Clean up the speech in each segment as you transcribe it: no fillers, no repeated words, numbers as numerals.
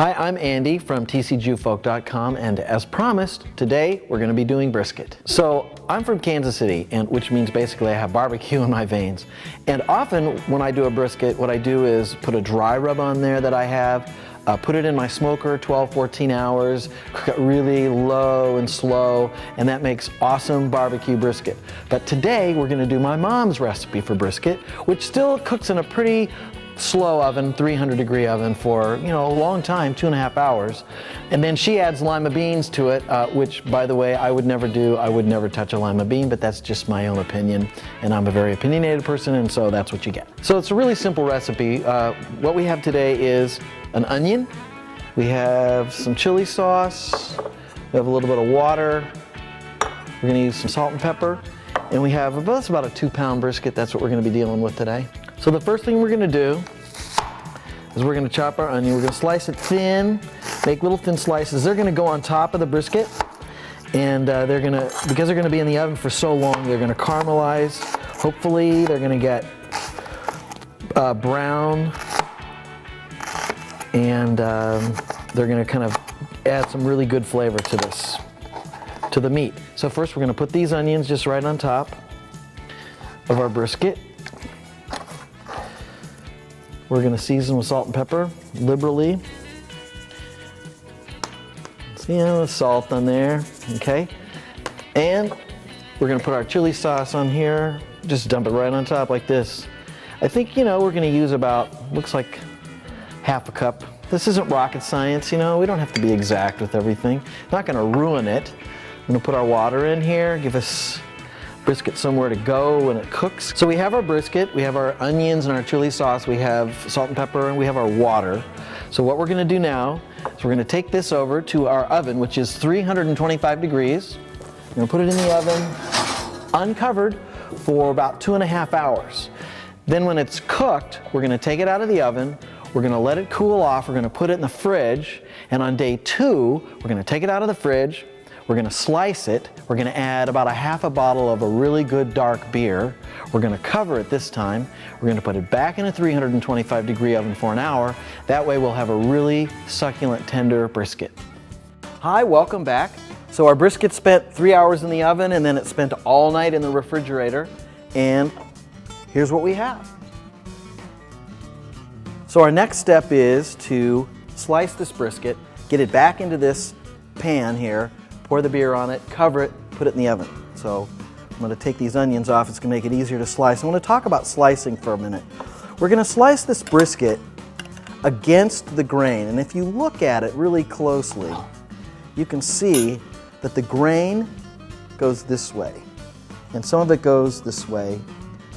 Hi, I'm Andy from tcjewfolk.com, and as promised, today we're going to be doing brisket. So I'm from Kansas City, which means basically I have barbecue in my veins. And often when I do a brisket, what I do is put a dry rub on there that I have, put it in my smoker 12-14 hours, cook it really low and slow, and that makes awesome barbecue brisket. But today we're going to do my mom's recipe for brisket, which still cooks in a pretty slow oven, 300-degree oven for, a long time, 2.5 hours. And then she adds lima beans to it, which, by the way, I would never do. I would never touch a lima bean, but that's just my own opinion. And I'm a very opinionated person, and so that's what you get. So it's a really simple recipe. What we have today is an onion. We have some chili sauce. We have a little bit of water. We're going to use some salt and pepper. And we have that's about a 2-pound brisket. That's what we're going to be dealing with today. So the first thing we're going to do is we're going to chop our onion. We're going to slice it thin, make little thin slices. They're going to go on top of the brisket, and because they're going to be in the oven for so long, they're going to caramelize. Hopefully, they're going to get brown, and they're going to kind of add some really good flavor to the meat. So first, we're going to put these onions just right on top of our brisket. We're going to season with salt and pepper liberally. See, the salt on there, okay? And we're going to put our chili sauce on here. Just dump it right on top like this. I think, we're going to use about, looks like half a cup. This isn't rocket science, we don't have to be exact with everything. Not going to ruin it. I'm going to put our water in here, give us brisket somewhere to go when it cooks. So we have our brisket, we have our onions and our chili sauce, we have salt and pepper, and we have our water. So what we're going to do now is we're going to take this over to our oven, which is 325 degrees. We're going to put it in the oven uncovered for about 2.5 hours. Then when it's cooked, we're going to take it out of the oven, we're going to let it cool off, we're going to put it in the fridge, and on day 2, we're going to take it out of the fridge, we're going to slice it. We're going to add about a half a bottle of a really good dark beer. We're going to cover it this time. We're going to put it back in a 325-degree oven for an hour. That way we'll have a really succulent, tender brisket. Hi, welcome back. So our brisket spent 3 hours in the oven, and then it spent all night in the refrigerator. And here's what we have. So our next step is to slice this brisket, get it back into this pan here, pour the beer on it, cover it, put it in the oven. So I'm going to take these onions off. It's going to make it easier to slice. I want to talk about slicing for a minute. We're going to slice this brisket against the grain. And if you look at it really closely, you can see that the grain goes this way. And some of it goes this way.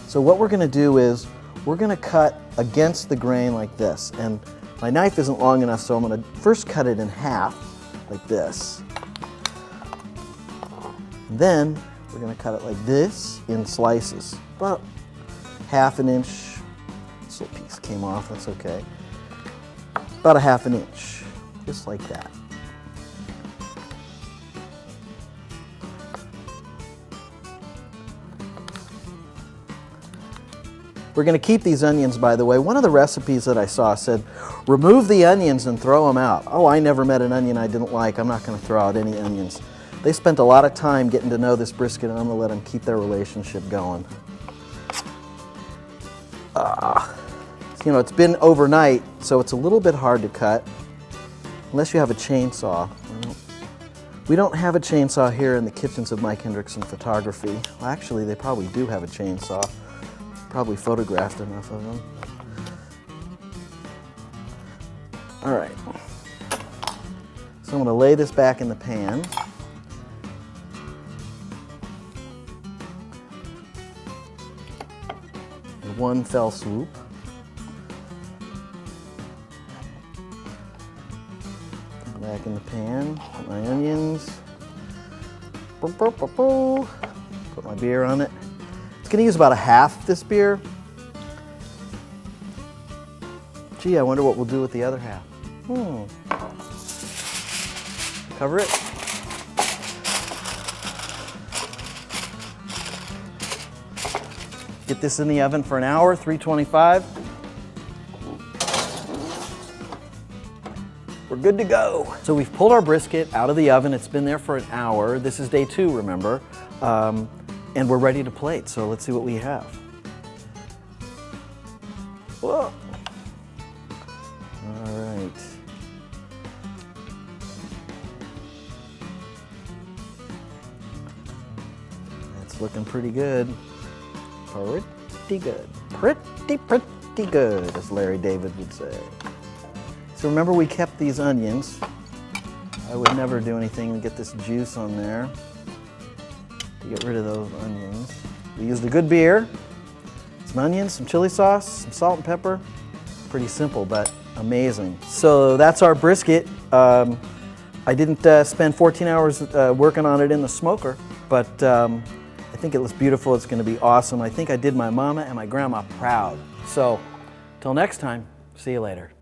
So what we're going to do is we're going to cut against the grain like this. And my knife isn't long enough, so I'm going to first cut it in half like this. Then we're going to cut it like this in slices, about 1/2 inch. This little piece came off, that's okay. About 1/2 inch, just like that. We're going to keep these onions, by the way. One of the recipes that I saw said, remove the onions and throw them out. Oh, I never met an onion I didn't like. I'm not going to throw out any onions. They spent a lot of time getting to know this brisket, and I'm going to let them keep their relationship going. It's been overnight, so it's a little bit hard to cut, unless you have a chainsaw. We don't have a chainsaw here in the kitchens of Mike Hendrickson Photography. Well, actually, they probably do have a chainsaw. Probably photographed enough of them. All right. So I'm going to lay this back in the pan. In one fell swoop. Back in the pan, put my onions. Put my beer on it. It's going to use about 1/2 this beer. Gee, I wonder what we'll do with the other half. Cover it. Get this in the oven for an hour, 325. we're good to go. So we've pulled our brisket out of the oven. It's been there for an hour. This is day 2, remember? And we're ready to plate, so let's see what we have. Whoa. All right. That's looking pretty good. Pretty good. Pretty good, as Larry David would say. So remember, we kept these onions. I would never do anything to get this juice on there. To get rid of those onions. We used a good beer, some onions, some chili sauce, some salt and pepper. Pretty simple, but amazing. So that's our brisket. I didn't spend 14 hours working on it in the smoker, but I think it looks beautiful. It's going to be awesome. I think I did my mama and my grandma proud. So, till next time, see you later.